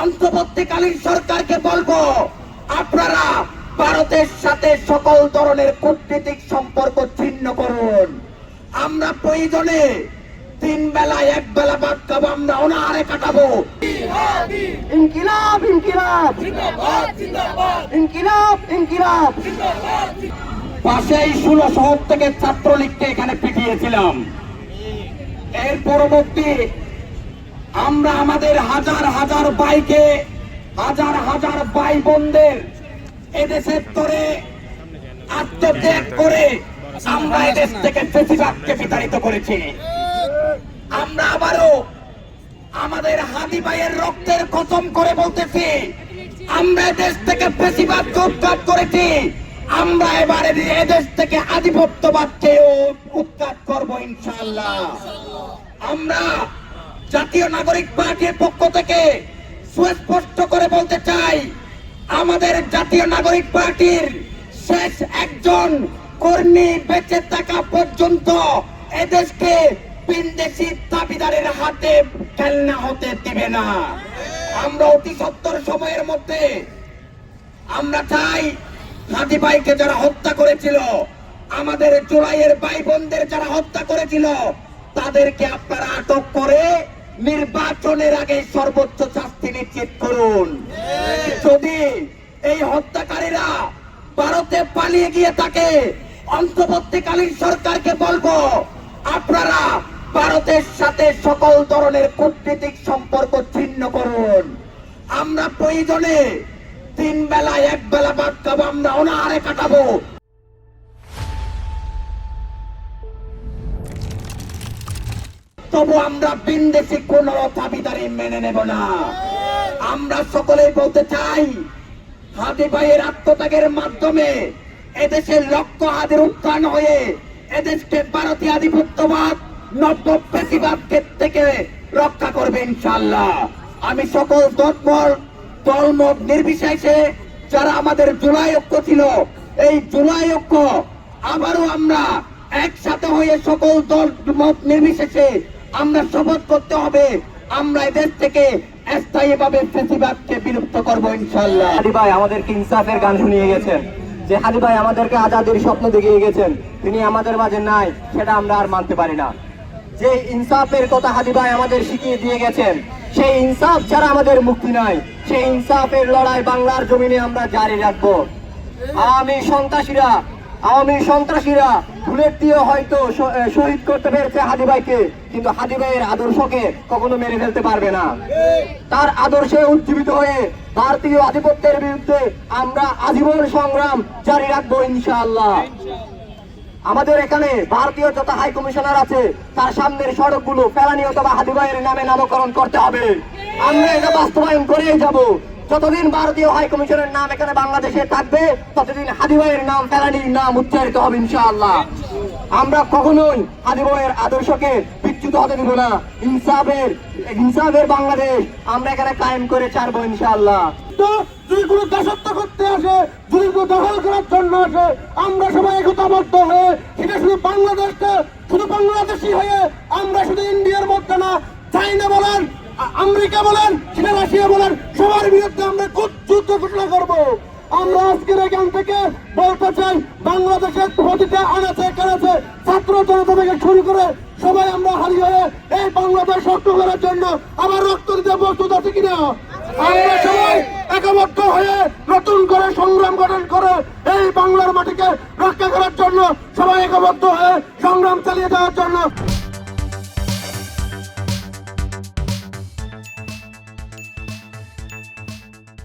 অন্তর্বর্তীকালীন সরকারকে বলবো, আপনারা ভারতের সাথে সকল ধরনের কূটনীতিক সম্পর্ক ছিন্ন করুন। আমরা প্রয়োজনে 3 বেলা 1 বেলা ভাত খাবো, আমরা অনাহারে কাটাবো। ইনকিলাব ইনকিলাব ইনকিলাব ইনকিলাব। পাশেই 16 শহর থেকে ছাত্রলীগকে এখানে পিটিয়েছিলাম। এর পরবর্তী আমরা আমাদের হাজার হাজার ভাইকে, হাজার হাজার ভাই বোনদের এদেশের তরে আত্মত্যাগ করে আমরা এদেশ থেকে ফ্যাসিবাদকে বিতাড়িত করেছি। আমরা আবারও আমাদের হাদি ভাইয়ের রক্তের কসম করে বলতেছি, আমরা এদেশ থেকে ফ্যাসিবাদকে উৎখাত করেছি। আমরা এবারে এদেশ থেকে আধিপত্যবাদকে উৎখাত করবো ইনশাআল্লাহ। আমরা জাতীয় নাগরিক পার্টির পক্ষ থেকে সুস্পষ্ট করে বলতে চাই, আমাদের জাতীয় নাগরিক পার্টির শেষ একজন কর্মী বেঁচে থাকা পর্যন্ত এদেশকে বিদেশি দাবিদারের হাতে খেলনা হতে দিবে না। আমরা অতি সত্তর সময়ের মধ্যে আমরা চাই, হাদি ভাইকে যারা হত্যা করেছিল, আমাদের জুলাইয়ের ভাই বোনদের যারা হত্যা করেছিল, তাদেরকে আপনারা আটক করে নির্বাচনের আগে সর্বোচ্চ শাস্তি নিশ্চিত করুন। যদি এই হত্যাকারীরা ভারতে পালিয়ে গিয়ে থাকে, অন্তর্বর্তীকালীন সরকারকে বলবো, আপনারা ভারতের সাথে সকল ধরনের কূটনীতিক সম্পর্ক ছিন্ন করুন। আমরা প্রয়োজনে 3 বেলা 1 বেলা ভাত খাবো, আমরা অনাহারে কাটাবো। তবু আমরা বিদেশি কোন দাবিদারি মেনে নেব না। আমরা সকলেই বলতে চাই, হাদি ভাইয়ের আত্মত্যাগের মাধ্যমে এদেশের লক্ষ হাদির উত্থান হয়ে এদেশকে ভারতীয় আধিপত্যবাদ নব্য ফ্যাসিবাদকে থেকে রক্ষা করবে ইনশাআল্লাহ। আমি সকল দলমত নির্বিশেষে যারা আমাদের জুলাই ঐক্য ছিল, এই জুলাই ঐক্য আবারও আমরা একসাথে হয়ে সকল দলমত নির্বিশেষে আমরা শপথ করতে হবে, আমরা এদেশ থেকে স্থায়ীভাবে ফ্যাসিবাদকে বিলুপ্ত করবো ইনশাআল্লাহ। হাদি ভাই আমাদেরকে ইনসাফের গান শুনিয়ে গেছেন, যে হাদি ভাই আমাদেরকে আজাদির স্বপ্ন দেখিয়ে গেছেন, তিনি আমাদের মাঝে নাই, সেটা আমরা আর মানতে পারি না। যে ইনসাফের কথা হাদি ভাই আমাদের শিখিয়ে দিয়ে গেছেন, সেই ইনসাফ ছাড়া আমাদের মুক্তি নাই। সেই ইনসাফের লড়াই বাংলার জমিনে আমরা জারি রাখবো। আওয়ামী সন্ত্রাসীরা বুলেট দিয়ে হয়তো শহীদ করতে পেরেছে হাদি ভাইকে, কিন্তু হাদি ভাইয়ের আদর্শকে কখনো মেরে ফেলতে পারবে না। তার আদর্শে উজ্জীবিত হয়ে ভারতীয় আধিপত্যের বিরুদ্ধে আমরা আজীবন সংগ্রাম জারি রাখবো ইনশাআল্লাহ। আমাদের এখানে ভারতীয় যত হাই কমিশনার আছে, তার সামনের সড়কগুলো ফেলানি অথবা হাদি ভাইয়ের নামে নামকরণ করতে হবে। আমরা এটা বাস্তবায়ন করেই যাব। যতদিন ভারতীয় হাই কমিশনের নাম এখানে বাংলাদেশে থাকবে, ততদিন হাদি ভাইয়ের নাম ফেলানির নাম উচ্চারিত হবে ইনশাআল্লাহ। আমরা কখনোই হাদি ভাইয়ের আদর্শকে বিচ্যুত হতে দিব না। ইনসাফের বাংলাদেশ আমরা এখানে কায়েম করে ছাড়বো ইনশাআল্লাহ। যদি কোনো দাসত্ব করতে আসে, যদি কোনো দখল করার জন্য আসে, আমরা সবাই একতাবদ্ধ হয়ে, সেটা শুধু বাংলাদেশকে, শুধু বাংলাদেশি হয়ে, আমরা শুধু ইন্ডিয়ার মধ্যে না, চাইনা বলেন, আমেরিকা বলেন, সেটা রাশিয়া বলেন, সবার বিরুদ্ধে আমরা যুদ্ধ ঘোষণা করবো। আমরা আজকের এখান থেকে বলতে চাই, বাংলাদেশের প্রতিটা আনাচে কানাচে ছাত্র জনতা থেকে শুরু করে সবাই আমরা হারিয়ে হয়ে এই বাংলাদেশ রক্ত করার জন্য আবার রক্ত দিতে প্রস্তুত আছে কিনা? আমরা সবাই একবদ্ধ হয়ে নতুন করে সংগ্রাম গঠন করে এই বাংলার মাটিকে রক্ষা করার জন্য সবাই একবদ্ধ হয়ে সংগ্রাম চালিয়ে যাওয়ার জন্য